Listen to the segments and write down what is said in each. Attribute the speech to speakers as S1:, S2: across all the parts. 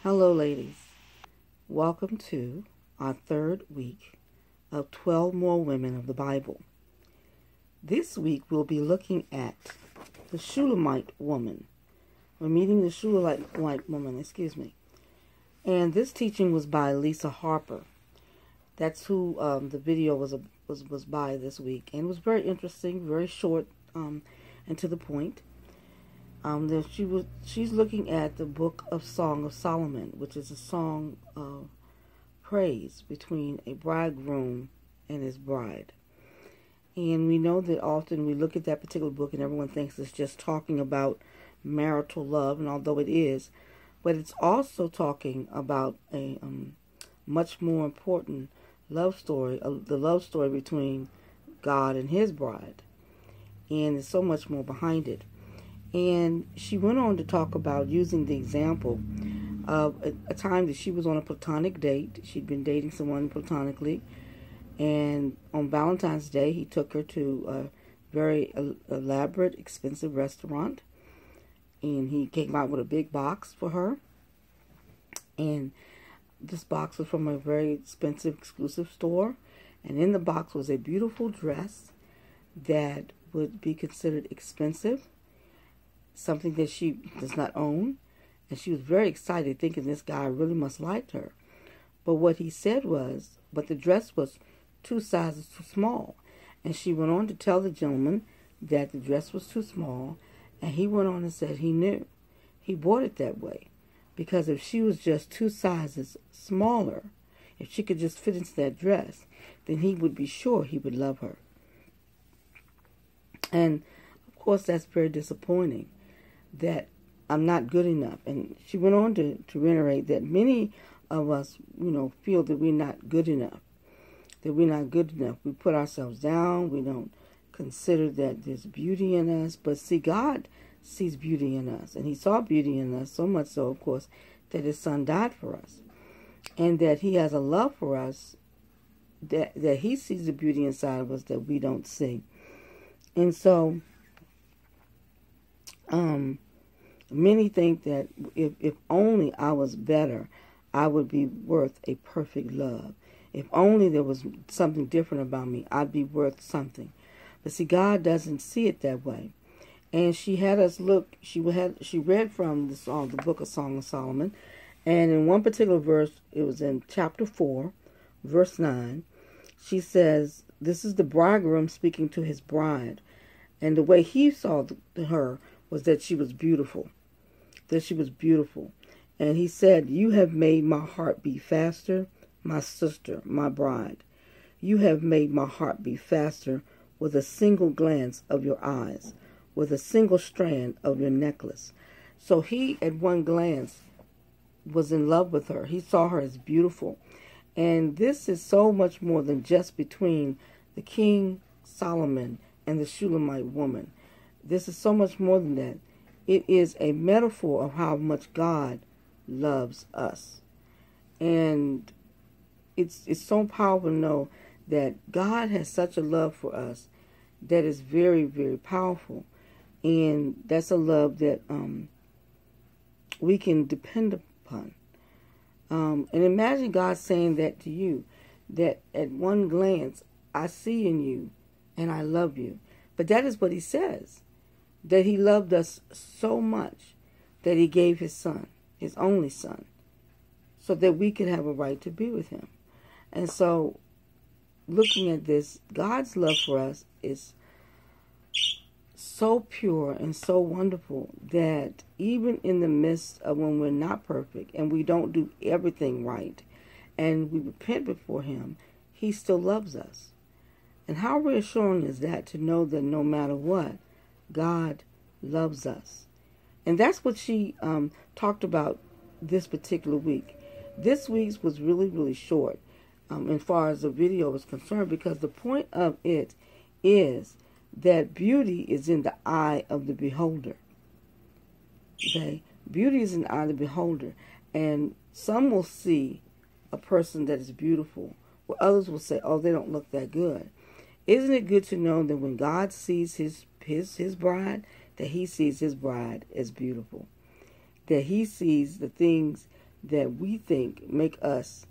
S1: Hello, ladies. Welcome to our third week of 12 More Women of the Bible. This week we'll be looking at the Shulamite woman. We're meeting the Shulamite woman, And this teaching was by Lisa Harper. That's who the video was by this week. And it was very interesting, very short and to the point. She's looking at the book of Song of Solomon, which is a song of praise between a bridegroom and his bride. And we know that often we look at that particular book and everyone thinks it's just talking about marital love, and although it is, but it's also talking about a much more important love story, the love story between God and his bride. And there's so much more behind it. And she went on to talk about using the example of a time that she was on a platonic date. She'd been dating someone platonically. And on Valentine's Day, he took her to a very elaborate, expensive restaurant. And he came out with a big box for her. And this box was from a very expensive, exclusive store. And in the box was a beautiful dress that would be considered expensive, something that she does not own. And she was very excited, thinking this guy really must like her. But what he said was, but the dress was 2 sizes too small. And she went on to tell the gentleman that the dress was too small. And he went on and said he knew. He bought it that way. Because if she was just 2 sizes smaller, if she could just fit into that dress, then he would be sure he would love her. And of course, that's very disappointing, that I'm not good enough. And she went on to reiterate that many of us, feel that we're not good enough. That we're not good enough. We put ourselves down. We don't consider that there's beauty in us. But see, God sees beauty in us. And he saw beauty in us, so much so, of course, that his son died for us. And that he has a love for us, that he sees the beauty inside of us that we don't see. And so many think that if only I was better, I would be worth a perfect love. If only there was something different about me, I'd be worth something. But see, God doesn't see it that way. And she had us look. She read from the book of Song of Solomon, and in one particular verse, it was in chapter 4, verse 9. She says, "This is the bridegroom speaking to his bride, and the way he saw her was that she was beautiful." That she was beautiful. And he said, "You have made my heart beat faster, my sister, my bride. You have made my heart beat faster with a single glance of your eyes, with a single strand of your necklace." So he, at one glance, was in love with her. He saw her as beautiful. And this is so much more than just between the King Solomon and the Shulamite woman. This is so much more than that. It is a metaphor of how much God loves us. And it's so powerful to know that God has such a love for us that is very, very powerful. And that's a love that we can depend upon. And imagine God saying that to you, that at one glance, I see in you and I love you. But that is what he says, that he loved us so much that he gave his son, his only son, so that we could have a right to be with him. And so, looking at this, God's love for us is so pure and so wonderful that even in the midst of when we're not perfect and we don't do everything right and we repent before him, he still loves us. And how reassuring is that, to know that no matter what, God loves us. And that's what she talked about this particular week. This week's was really, really short as far as the video is concerned, because the point of it is that beauty is in the eye of the beholder. Okay? Beauty is in the eye of the beholder. And some will see a person that is beautiful, while others will say, oh, they don't look that good. Isn't it good to know that when God sees his bride, that he sees his bride as beautiful? That he sees the things that we think make us,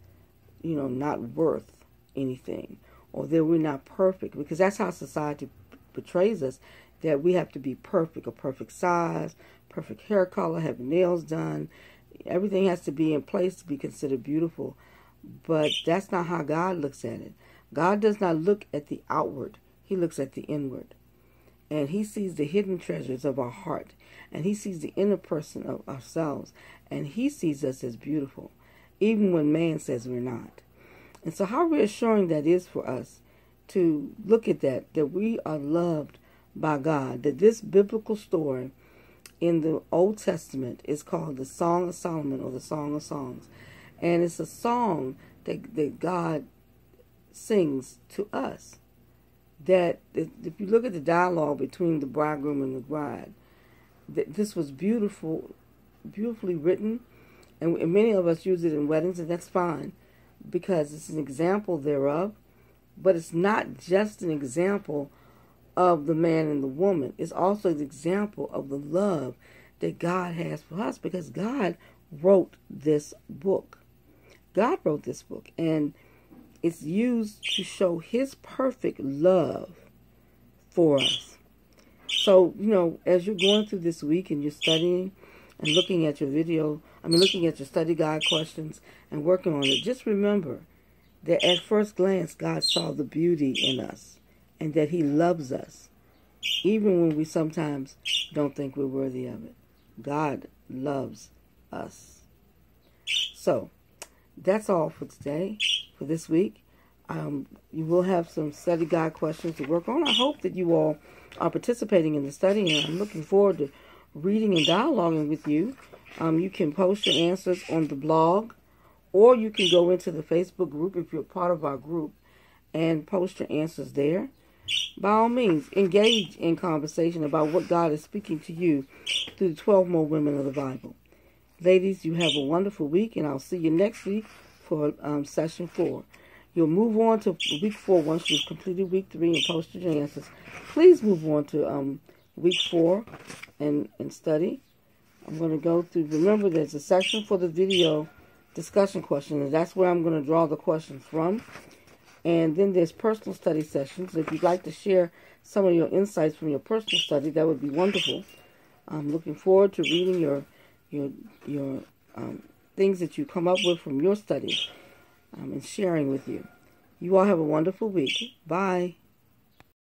S1: not worth anything, or that we're not perfect, because that's how society portrays us, that we have to be perfect, a perfect size, perfect hair color, have nails done. Everything has to be in place to be considered beautiful. But that's not how God looks at it. God does not look at the outward. He looks at the inward. And he sees the hidden treasures of our heart. And he sees the inner person of ourselves. And he sees us as beautiful, even when man says we're not. And so how reassuring that is for us to look at that we are loved by God, that this biblical story in the Old Testament is called the Song of Solomon, or the Song of Songs. And it's a song that God sings to us. That if you look at the dialogue between the bridegroom and the bride, that this was beautifully written. And many of us use it in weddings, and that's fine, because it's an example thereof. But it's not just an example of the man and the woman. It's also an example of the love that God has for us, because God wrote this book. God wrote this book, and it's used to show his perfect love for us. So, as you're going through this week and you're studying and looking at looking at your study guide questions and working on it, just remember that at first glance, God saw the beauty in us, and that he loves us, even when we sometimes don't think we're worthy of it. God loves us. So, that's all for today, for this week. You will have some study guide questions to work on. I hope that you all are participating in the study, and I'm looking forward to reading and dialoguing with you. You can post your answers on the blog, or you can go into the Facebook group if you're part of our group and post your answers there. By all means, engage in conversation about what God is speaking to you through the 12 more women of the Bible. Ladies, you have a wonderful week, and I'll see you next week for session 4. You'll move on to week 4 once you've completed week 3 and posted your answers. Please move on to week 4 and study. I'm going to go through. Remember, there's a section for the video discussion question, and that's where I'm going to draw the questions from. And then there's personal study sessions. If you'd like to share some of your insights from your personal study, that would be wonderful. I'm looking forward to reading your things that you come up with from your study and sharing with you. You all have a wonderful week. Bye.